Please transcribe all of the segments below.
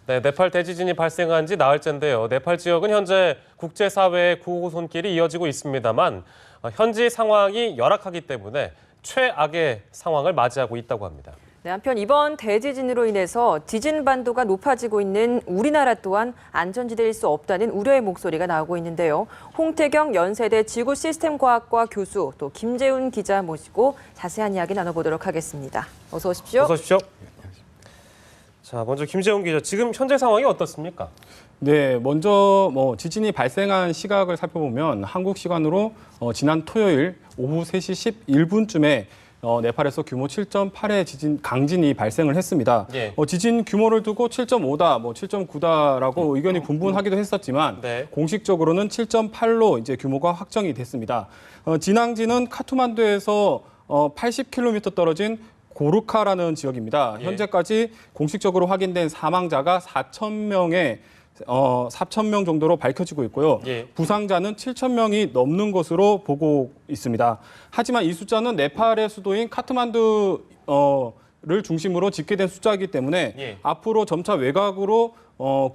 네, 네팔 대지진이 발생한 지 나흘째인데요. 네팔 지역은 현재 국제사회의 구호 손길이 이어지고 있습니다만 현지 상황이 열악하기 때문에 최악의 상황을 맞이하고 있다고 합니다. 네, 한편 이번 대지진으로 인해서 지진 반도가 높아지고 있는 우리나라 또한 안전지대일 수 없다는 우려의 목소리가 나오고 있는데요. 홍태경 연세대 지구시스템과학과 교수 또 김재훈 기자 모시고 자세한 이야기 나눠보도록 하겠습니다. 어서 오십시오. 어서 오십시오. 자, 먼저 김재훈 기자, 지금 현재 상황이 어떻습니까? 네, 먼저 지진이 발생한 시각을 살펴보면 한국 시간으로 지난 토요일 오후 3시 11분쯤에 네팔에서 규모 7.8의 강진이 발생을 했습니다. 예. 지진 규모를 두고 7.5다, 7.9다라고 의견이 분분하기도 했었지만 네. 공식적으로는 7.8로 이제 규모가 확정이 됐습니다. 진앙지는 카투만두에서 80km 떨어진 고르카라는 지역입니다. 예. 현재까지 공식적으로 확인된 사망자가 4,000명 정도로 밝혀지고 있고요. 예. 부상자는 7,000명이 넘는 것으로 보고 있습니다. 하지만 이 숫자는 네팔의 수도인 카트만두를 중심으로 집계된 숫자이기 때문에 예. 앞으로 점차 외곽으로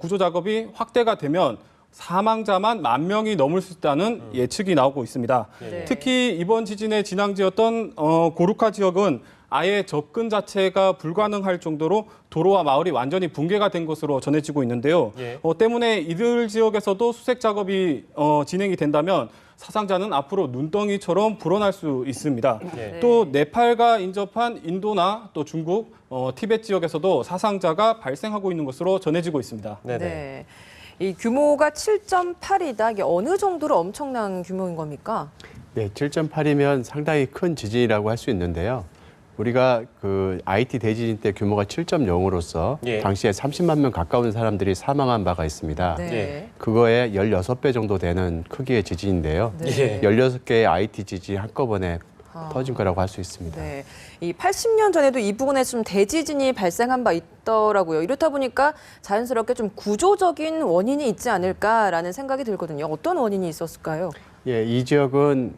구조 작업이 확대가 되면 사망자만 10,000명이 넘을 수 있다는 예측이 나오고 있습니다. 네. 특히 이번 지진의 진앙지였던 고르카 지역은 아예 접근 자체가 불가능할 정도로 도로와 마을이 완전히 붕괴가 된 것으로 전해지고 있는데요. 예. 때문에 이들 지역에서도 수색 작업이 진행이 된다면 사상자는 앞으로 눈덩이처럼 불어날 수 있습니다. 예. 또 네팔과 인접한 인도나 또 중국, 티베트 지역에서도 사상자가 발생하고 있는 것으로 전해지고 있습니다. 네네. 네. 이 규모가 7.8이다. 이게 어느 정도로 엄청난 규모인 겁니까? 네, 7.8이면 상당히 큰 지진이라고 할 수 있는데요. 우리가 그 IT 대지진 때 규모가 7.0으로서 예. 당시에 30만 명 가까운 사람들이 사망한 바가 있습니다. 네. 예. 그거에 16배 정도 되는 크기의 지진인데요. 네. 16개의 IT 지진이 한꺼번에 터진 거라고 할 수 있습니다. 네. 이 80년 전에도 이 부근에 좀 대지진이 발생한 바 있더라고요. 이렇다 보니까 자연스럽게 좀 구조적인 원인이 있지 않을까라는 생각이 들거든요. 어떤 원인이 있었을까요? 예, 이 지역은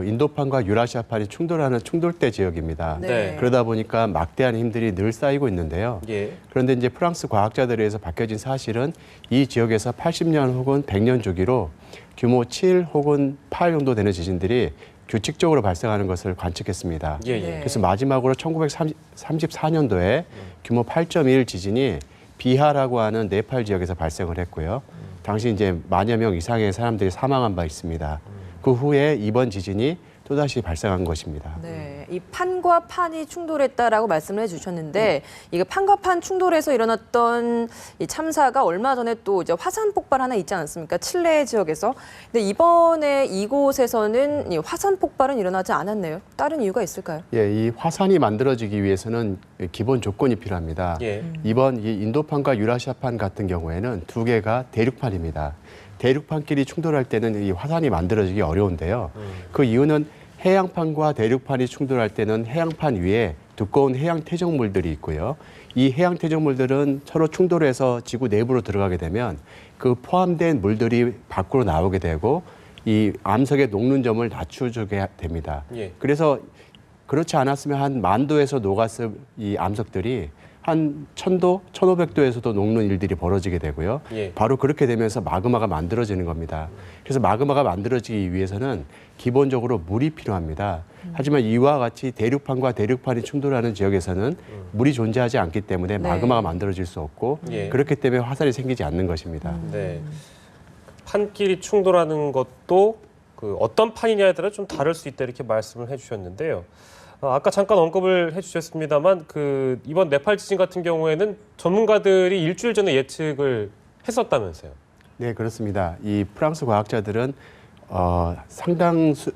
인도판과 유라시아판이 충돌하는 충돌대 지역입니다. 네. 그러다 보니까 막대한 힘들이 늘 쌓이고 있는데요. 예. 그런데 이제 프랑스 과학자들에 의해서 밝혀진 사실은 이 지역에서 80년 혹은 100년 주기로 규모 7 혹은 8 정도 되는 지진들이 규칙적으로 발생하는 것을 관측했습니다. 예, 예. 네. 그래서 마지막으로 1934년도에 규모 8.1 지진이 비하라고 하는 네팔 지역에서 발생을 했고요. 당시 이제 만여 명 이상의 사람들이 사망한 바 있습니다. 그 후에 이번 지진이 또다시 발생한 것입니다. 네, 이 판과 판이 충돌했다라고 말씀을 해주셨는데 이게 판과 판 충돌에서 일어났던 이 참사가 얼마 전에 또 이제 화산 폭발 하나 있지 않았습니까? 칠레 지역에서. 근데 이번에 이곳에서는 이 화산 폭발은 일어나지 않았네요. 다른 이유가 있을까요? 예, 이 화산이 만들어지기 위해서는 기본 조건이 필요합니다. 예. 이번 이 인도판과 유라시아판 같은 경우에는 두 개가 대륙판입니다. 대륙판끼리 충돌할 때는 이 화산이 만들어지기 어려운데요. 그 이유는 해양판과 대륙판이 충돌할 때는 해양판 위에 두꺼운 해양 퇴적물들이 있고요. 이 해양 퇴적물들은 서로 충돌해서 지구 내부로 들어가게 되면 그 포함된 물들이 밖으로 나오게 되고 이 암석의 녹는 점을 낮춰주게 됩니다. 예. 그래서 그렇지 않았으면 한 10,000도에서 녹았을 이 암석들이 한 1,000도, 1,500도에서도 녹는 일들이 벌어지게 되고요. 예. 바로 그렇게 되면서 마그마가 만들어지는 겁니다. 그래서 마그마가 만들어지기 위해서는 기본적으로 물이 필요합니다. 하지만 이와 같이 대륙판과 대륙판이 충돌하는 지역에서는 물이 존재하지 않기 때문에 네. 마그마가 만들어질 수 없고 예. 그렇기 때문에 화산이 생기지 않는 것입니다. 네. 판끼리 충돌하는 것도 그 어떤 판이냐에 따라 좀 다를 수 있다 이렇게 말씀을 해주셨는데요. 아까 잠깐 언급을 해주셨습니다만 그 이번 네팔 지진 같은 경우에는 전문가들이 일주일 전에 예측을 했었다면서요. 네, 그렇습니다. 이 프랑스 과학자들은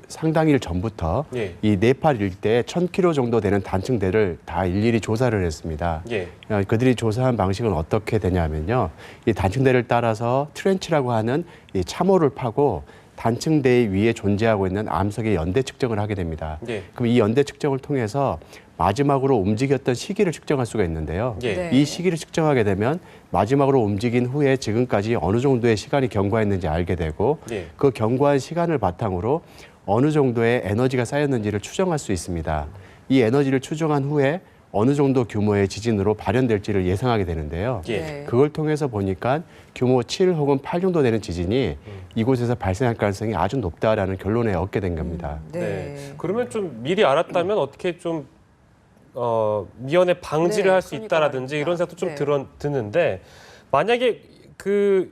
상당일 전부터 예. 이 네팔 일대에 1,000km 정도 되는 단층대를 다 일일이 조사를 했습니다. 예. 그들이 조사한 방식은 어떻게 되냐면요. 이 단층대를 따라서 트렌치라고 하는 이 참호를 파고 단층대 위에 존재하고 있는 암석의 연대 측정을 하게 됩니다. 예. 그럼 이 연대 측정을 통해서 마지막으로 움직였던 시기를 측정할 수가 있는데요. 예. 네. 이 시기를 측정하게 되면 마지막으로 움직인 후에 지금까지 어느 정도의 시간이 경과했는지 알게 되고 예. 그 경과한 시간을 바탕으로 어느 정도의 에너지가 쌓였는지를 추정할 수 있습니다. 이 에너지를 추정한 후에 어느 정도 규모의 지진으로 발현될지를 예상하게 되는데요. 예. 네. 그걸 통해서 보니까 규모 7 혹은 8 정도 되는 지진이 이곳에서 발생할 가능성이 아주 높다라는 결론에 얻게 된 겁니다. 네. 그러면 좀 미리 알았다면 어떻게 좀 미연에 방지를 네, 할 수 그러니까 있다라든지 말입니다. 이런 생각도 좀 네. 드는데 만약에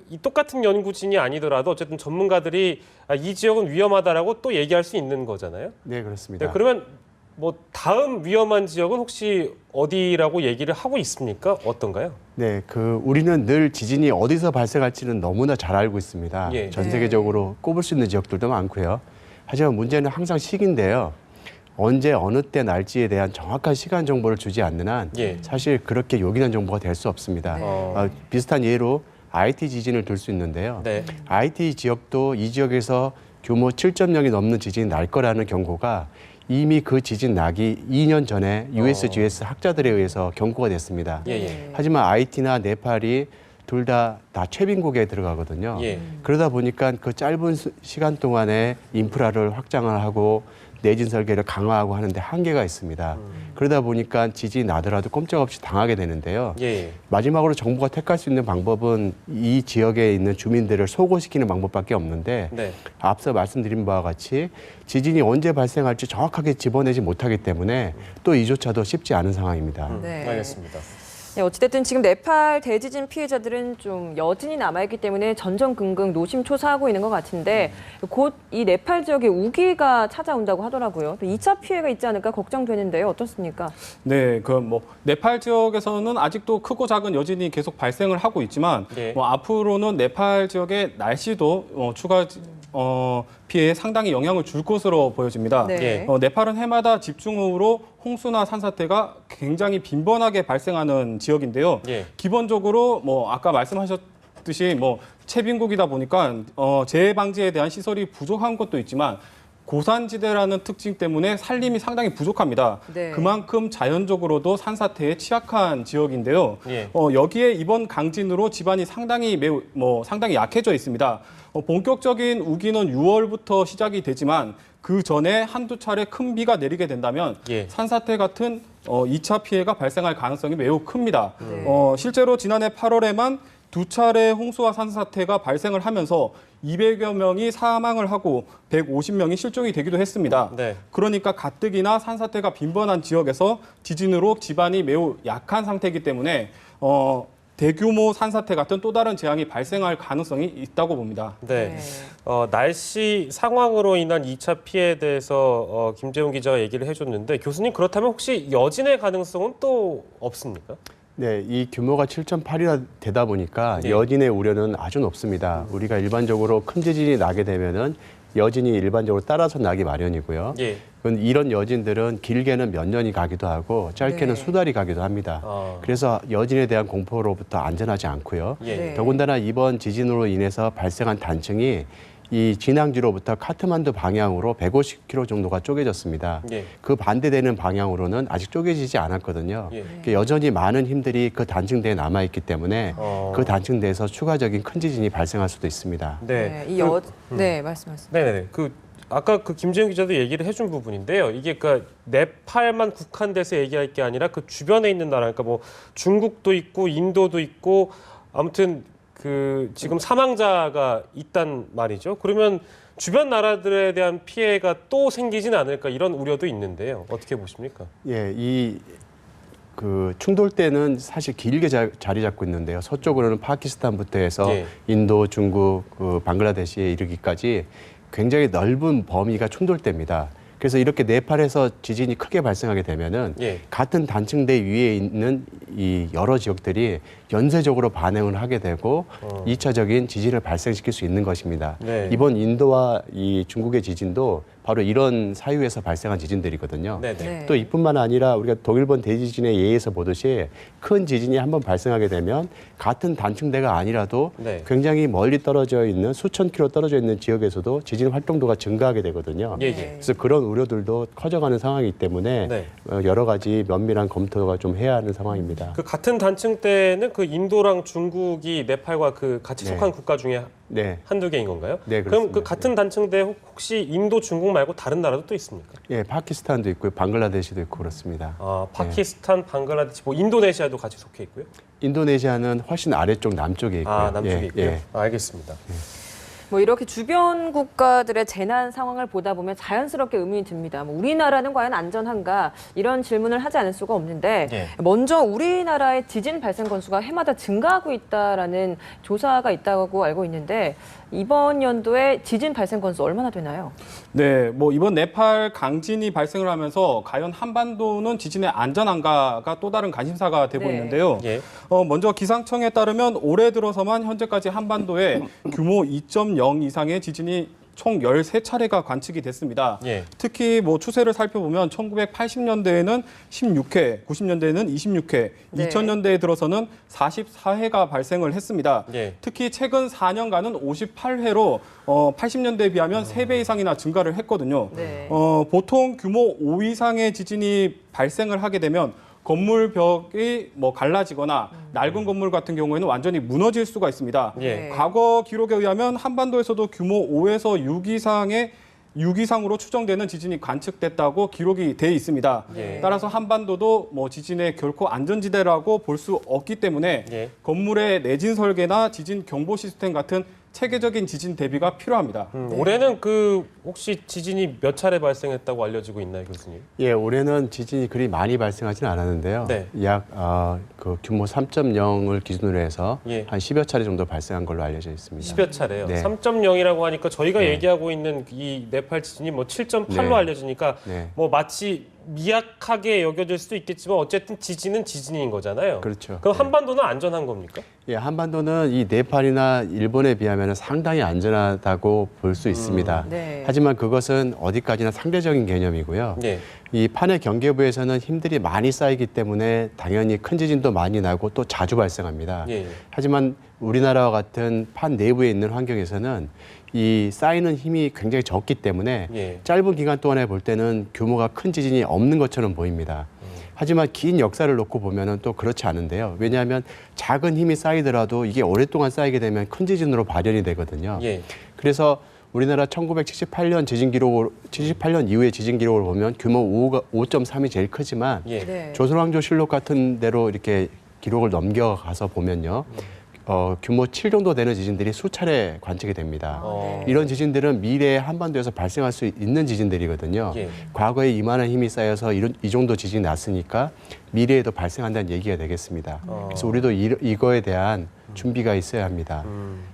이 똑같은 연구진이 아니더라도 어쨌든 전문가들이 이 지역은 위험하다라고 또 얘기할 수 있는 거잖아요. 네, 그렇습니다. 네, 그러면 뭐 다음 위험한 지역은 혹시 어디라고 얘기를 하고 있습니까? 어떤가요? 네, 우리는 늘 지진이 어디서 발생할지는 너무나 잘 알고 있습니다. 예. 전 네. 세계적으로 꼽을 수 있는 지역들도 많고요. 하지만 문제는 항상 시기인데요. 언제 어느 때 날지에 대한 정확한 시간 정보를 주지 않는 한 예. 사실 그렇게 요긴한 정보가 될 수 없습니다. 네. 비슷한 예로 IT 지진을 들 수 있는데요. 네. IT 지역도 이 지역에서 규모 7.0이 넘는 지진이 날 거라는 경고가 이미 그 지진 나기 2년 전에 USGS 학자들에 의해서 경고가 됐습니다. 예, 예. 하지만 IT나 네팔이 둘 다 최빈국에 들어가거든요. 예. 그러다 보니까 그 짧은 시간 동안에 인프라를 확장을 하고 내진 설계를 강화하고 하는데 한계가 있습니다. 그러다 보니까 지진이 나더라도 꼼짝없이 당하게 되는데요. 예. 마지막으로 정부가 택할 수 있는 방법은 이 지역에 있는 주민들을 소고시키는 방법밖에 없는데 네. 앞서 말씀드린 바와 같이 지진이 언제 발생할지 정확하게 집어내지 못하기 때문에 또 이조차도 쉽지 않은 상황입니다. 네. 알겠습니다. 네, 어찌됐든 지금 네팔 대지진 피해자들은 좀 여진이 남아있기 때문에 전전긍긍 노심초사하고 있는 것 같은데 곧 이 네팔 지역에 우기가 찾아온다고 하더라고요. 또 2차 피해가 있지 않을까 걱정되는데요. 어떻습니까? 네, 네팔 지역에서는 아직도 크고 작은 여진이 계속 발생을 하고 있지만 네. 앞으로는 네팔 지역의 날씨도 추가 피해에 상당히 영향을 줄 것으로 보여집니다. 네. 네팔은 해마다 집중호우로 홍수나 산사태가 굉장히 빈번하게 발생하는 지역인데요. 예. 기본적으로 아까 말씀하셨듯이 채빈국이다 보니까 재해 방지에 대한 시설이 부족한 것도 있지만 고산지대라는 특징 때문에 산림이 상당히 부족합니다. 네. 그만큼 자연적으로도 산사태에 취약한 지역인데요. 예. 여기에 이번 강진으로 지반이 상당히 상당히 약해져 있습니다. 본격적인 우기는 6월부터 시작이 되지만 그 전에 한두 차례 큰 비가 내리게 된다면 예. 산사태 같은 2차 피해가 발생할 가능성이 매우 큽니다. 네. 실제로 지난해 8월에만 2차례 홍수와 산사태가 발생을 하면서 200여 명이 사망을 하고 150명이 실종이 되기도 했습니다. 네. 그러니까 가뜩이나 산사태가 빈번한 지역에서 지진으로 지반이 매우 약한 상태이기 때문에 대규모 산사태 같은 또 다른 재앙이 발생할 가능성이 있다고 봅니다. 네. 날씨 상황으로 인한 2차 피해에 대해서 김재훈 기자가 얘기를 해줬는데 교수님 그렇다면 혹시 여진의 가능성은 또 없습니까? 네, 이 규모가 7.8이나 되다 보니까 네. 여진의 우려는 아주 높습니다. 우리가 일반적으로 큰 지진이 나게 되면은 여진이 일반적으로 따라서 나기 마련이고요. 예. 이런 여진들은 길게는 몇 년이 가기도 하고 짧게는 네. 수달이 가기도 합니다. 그래서 여진에 대한 공포로부터 안전하지 않고요. 예. 네. 더군다나 이번 지진으로 인해서 발생한 단층이 이 진앙지로부터 카트만두 방향으로 150km 정도가 쪼개졌습니다. 예. 그 반대되는 방향으로는 아직 쪼개지지 않았거든요. 예. 그러니까 여전히 많은 힘들이 그 단층대에 남아있기 때문에 그 단층대에서 추가적인 큰 지진이 발생할 수도 있습니다. 네. 네, 말씀하세요. 네네. 아까 김재훈 기자도 얘기를 해준 부분인데요. 이게 네팔만 국한돼서 얘기할 게 아니라 그 주변에 있는 나라, 그러니까 뭐 중국도 있고 인도도 있고 아무튼 지금 사망자가 있단 말이죠. 그러면 주변 나라들에 대한 피해가 또 생기지는 않을까 이런 우려도 있는데요. 어떻게 보십니까? 예, 충돌 때는 사실 길게 자리 잡고 있는데요. 서쪽으로는 파키스탄부터 해서 예. 인도, 중국, 방글라데시에 이르기까지 굉장히 넓은 범위가 충돌대입니다. 그래서 이렇게 네팔에서 지진이 크게 발생하게 되면은 예. 같은 단층대 위에 있는 이 여러 지역들이 연쇄적으로 반응을 하게 되고 2차적인 지진을 발생시킬 수 있는 것입니다. 네. 이번 인도와 이 중국의 지진도 바로 이런 사유에서 발생한 지진들이거든요. 네네. 네. 또 이뿐만 아니라 우리가 독일본 대지진의 예에서 보듯이 큰 지진이 한번 발생하게 되면 같은 단층대가 아니라도 네. 굉장히 멀리 떨어져 있는 수천 킬로 떨어져 있는 지역에서도 지진 활동도가 증가하게 되거든요. 예, 예. 그래서 그런 우려들도 커져가는 상황이기 때문에 네. 여러 가지 면밀한 검토가 좀 해야 하는 상황입니다. 같은 단층대는 인도랑 중국이 네팔과 같이 네. 속한 국가 중에 네. 한두 개인 건가요? 네, 그럼 그 그렇습니다. 같은 단층대 혹시 인도, 중국 말고 다른 나라도 또 있습니까? 예, 파키스탄도 있고요, 방글라데시도 있고 그렇습니다. 아, 파키스탄, 방글라데시, 뭐 인도네시아도 같이 속해 있고요. 인도네시아는 훨씬 아래쪽 남쪽에 있고요. 아, 남쪽에 예, 있고요. 예. 알겠습니다. 뭐 이렇게 주변 국가들의 재난 상황을 보다 보면 자연스럽게 의문이 듭니다. 뭐 우리나라는 과연 안전한가 이런 질문을 하지 않을 수가 없는데 네. 먼저 우리나라의 지진 발생 건수가 해마다 증가하고 있다라는 조사가 있다고 알고 있는데 이번 연도에 지진 발생 건수 얼마나 되나요? 네, 뭐 이번 네팔 강진이 발생을 하면서 과연 한반도는 지진의 안전한가가 또 다른 관심사가 되고 네. 있는데요. 예. 먼저 기상청에 따르면 올해 들어서만 현재까지 한반도에 규모 2.0 이상의 지진이 총 13차례가 관측이 됐습니다. 예. 특히 뭐 추세를 살펴보면 1980년대에는 16회, 90년대에는 26회, 네. 2000년대에 들어서는 44회가 발생을 했습니다. 예. 특히 최근 4년간은 58회로 80년대에 비하면 3배 이상이나 증가를 했거든요. 네. 보통 규모 5 이상의 지진이 발생을 하게 되면 건물 벽이 뭐 갈라지거나 낡은 건물 같은 경우에는 완전히 무너질 수가 있습니다. 예. 네. 과거 기록에 의하면 한반도에서도 규모 5에서 6 이상으로 추정되는 지진이 관측됐다고 기록이 돼 있습니다. 예. 따라서 한반도도 뭐 지진의 결코 안전지대라고 볼 수 없기 때문에 예. 건물의 내진 설계나 지진 경보 시스템 같은 체계적인 지진 대비가 필요합니다. 올해는 그 혹시 지진이 몇 차례 발생했다고 알려지고 있나요, 교수님? 예, 올해는 지진이 그리 많이 발생하지는 않았는데요. 네. 약 그 규모 3.0을 기준으로 해서 예. 한 10여 차례 정도 발생한 걸로 알려져 있습니다. 10여 차례요. 네. 3.0이라고 하니까 저희가 네. 얘기하고 있는 이 네팔 지진이 뭐 7.8로 네. 알려지니까 네. 뭐 마치 미약하게 여겨질 수도 있겠지만 어쨌든 지진은 지진인 거잖아요. 그렇죠. 그럼 네. 한반도는 안전한 겁니까? 예, 한반도는 이 네팔이나 일본에 비하면 상당히 안전하다고 볼 수 있습니다. 네. 하지만 그것은 어디까지나 상대적인 개념이고요. 예. 이 판의 경계부에서는 힘들이 많이 쌓이기 때문에 당연히 큰 지진도 많이 나고 또 자주 발생합니다. 예. 하지만 우리나라와 같은 판 내부에 있는 환경에서는 이 쌓이는 힘이 굉장히 적기 때문에 예. 짧은 기간 동안에 볼 때는 규모가 큰 지진이 없는 것처럼 보입니다. 하지만 긴 역사를 놓고 보면은 또 그렇지 않은데요. 왜냐하면 작은 힘이 쌓이더라도 이게 오랫동안 쌓이게 되면 큰 지진으로 발현이 되거든요. 예. 그래서 우리나라 1978년 지진 기록을 78년 이후의 지진 기록을 보면 규모 5.3이 제일 크지만 예. 네. 조선왕조실록 같은 데로 이렇게 기록을 넘겨가서 보면요. 규모 7 정도 되는 지진들이 수차례 관측이 됩니다. 어. 이런 지진들은 미래에 한반도에서 발생할 수 있는 지진들이거든요. 예. 과거에 이만한 힘이 쌓여서 이 정도 지진이 났으니까 미래에도 발생한다는 얘기가 되겠습니다. 그래서 우리도 이거에 대한 준비가 있어야 합니다.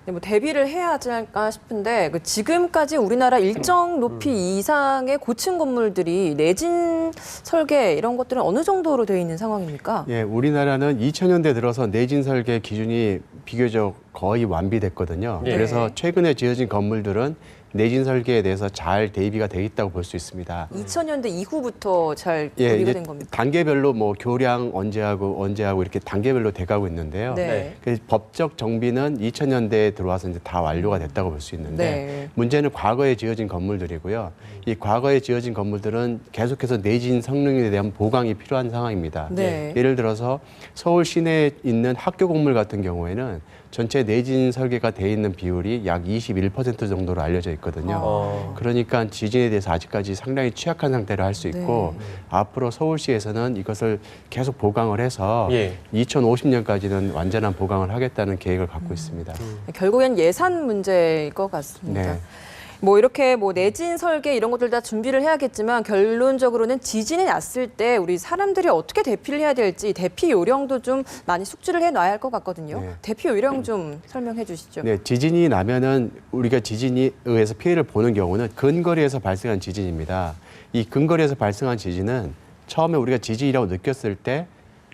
네, 뭐 대비를 해야 하지 않을까 싶은데 지금까지 우리나라 일정 높이 이상의 고층 건물들이 내진 설계 이런 것들은 어느 정도로 되어 있는 상황입니까? 예, 우리나라는 2000년대 들어서 내진 설계 기준이 비교적 거의 완비됐거든요. 예. 그래서 최근에 지어진 건물들은 내진 설계에 대해서 잘 대비가 돼 있다고 볼 수 있습니다. 2000년대 이후부터 잘 예, 구비가 이제 된 겁니까? 단계별로 뭐 교량 언제 하고 이렇게 단계별로 돼가고 있는데요. 네. 그래서 법적 정비는 2000년대에 들어와서 이제 다 완료가 됐다고 볼 수 있는데 네. 문제는 과거에 지어진 건물들이고요. 이 과거에 지어진 건물들은 계속해서 내진 성능에 대한 보강이 필요한 상황입니다. 네. 예를 들어서 서울 시내에 있는 학교 건물 같은 경우에는 전체 내진 설계가 돼 있는 비율이 약 21% 정도로 알려져 있거든요. 그러니까 지진에 대해서 아직까지 상당히 취약한 상태로 할 수 있고 앞으로 서울시에서는 이것을 계속 보강을 해서 예. 2050년까지는 완전한 보강을 하겠다는 계획을 갖고 있습니다. 결국엔 예산 문제일 것 같습니다. 네. 뭐 이렇게 뭐 내진 설계 이런 것들 다 준비를 해야겠지만 결론적으로는 지진이 났을 때 우리 사람들이 어떻게 대피를 해야 될지 대피 요령도 좀 많이 숙지를 해놔야 할 것 같거든요. 네. 대피 요령 좀 설명해 주시죠. 네, 지진이 나면은 우리가 지진에 의해서 피해를 보는 경우는 근거리에서 발생한 지진입니다. 이 근거리에서 발생한 지진은 처음에 우리가 지진이라고 느꼈을 때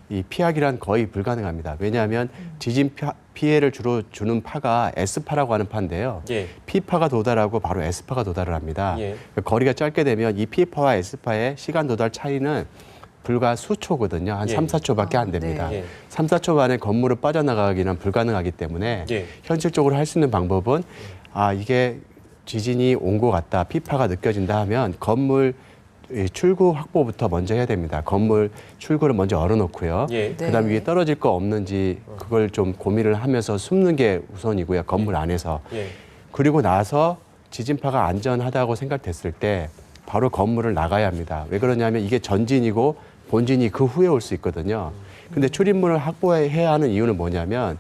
이 피하기란 거의 불가능합니다. 왜냐하면 지진 피해를 주로 주는 파가 S파라고 하는 파인데요. 예. P파가 도달하고 바로 S파가 도달을 합니다. 예. 거리가 짧게 되면 이 P파와 S파의 시간 도달 차이는 불과 수초거든요. 한 예. 3, 4초밖에 안 됩니다. 네. 예. 3, 4초 만에 건물을 빠져나가기는 불가능하기 때문에 예. 현실적으로 할 수 있는 방법은 이게 지진이 온 것 같다, P파가 느껴진다 하면 건물 이 출구 확보부터 먼저 해야 됩니다. 건물 출구를 먼저 얼어놓고요. 예. 네. 그다음에 위에 떨어질 거 없는지 그걸 좀 고민을 하면서 숨는 게 우선이고요. 건물 안에서. 예. 그리고 나서 지진파가 안전하다고 생각됐을 때 바로 건물을 나가야 합니다. 왜 그러냐면 이게 전진이고 본진이 그 후에 올 수 있거든요. 근데 출입문을 확보해야 하는 이유는 뭐냐면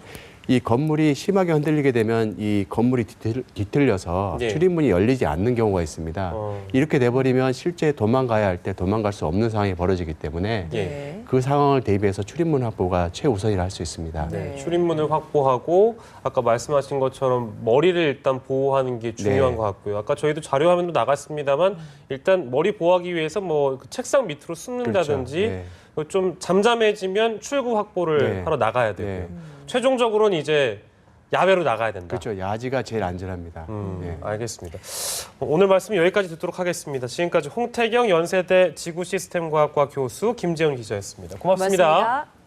이 건물이 심하게 흔들리게 되면 이 건물이 뒤틀려서 예. 출입문이 열리지 않는 경우가 있습니다. 이렇게 돼버리면 실제 도망가야 할 때 도망갈 수 없는 상황이 벌어지기 때문에 예. 네. 그 상황을 대비해서 출입문 확보가 최우선이라 할 수 있습니다. 네, 출입문을 확보하고 아까 말씀하신 것처럼 머리를 일단 보호하는 게 중요한 네. 것 같고요. 아까 저희도 자료 화면도 나갔습니다만 일단 머리 보호하기 위해서 뭐그 책상 밑으로 숨는다든지 그렇죠. 네. 좀 잠잠해지면 출구 확보를 네. 하러 나가야 되고요. 네. 최종적으로는 이제 야외로 나가야 된다. 그렇죠. 야지가 제일 안전합니다. 네. 알겠습니다. 오늘 말씀 여기까지 듣도록 하겠습니다. 지금까지 홍태경 연세대 지구시스템과학과 교수 김재훈 기자였습니다. 고맙습니다. 고맙습니다.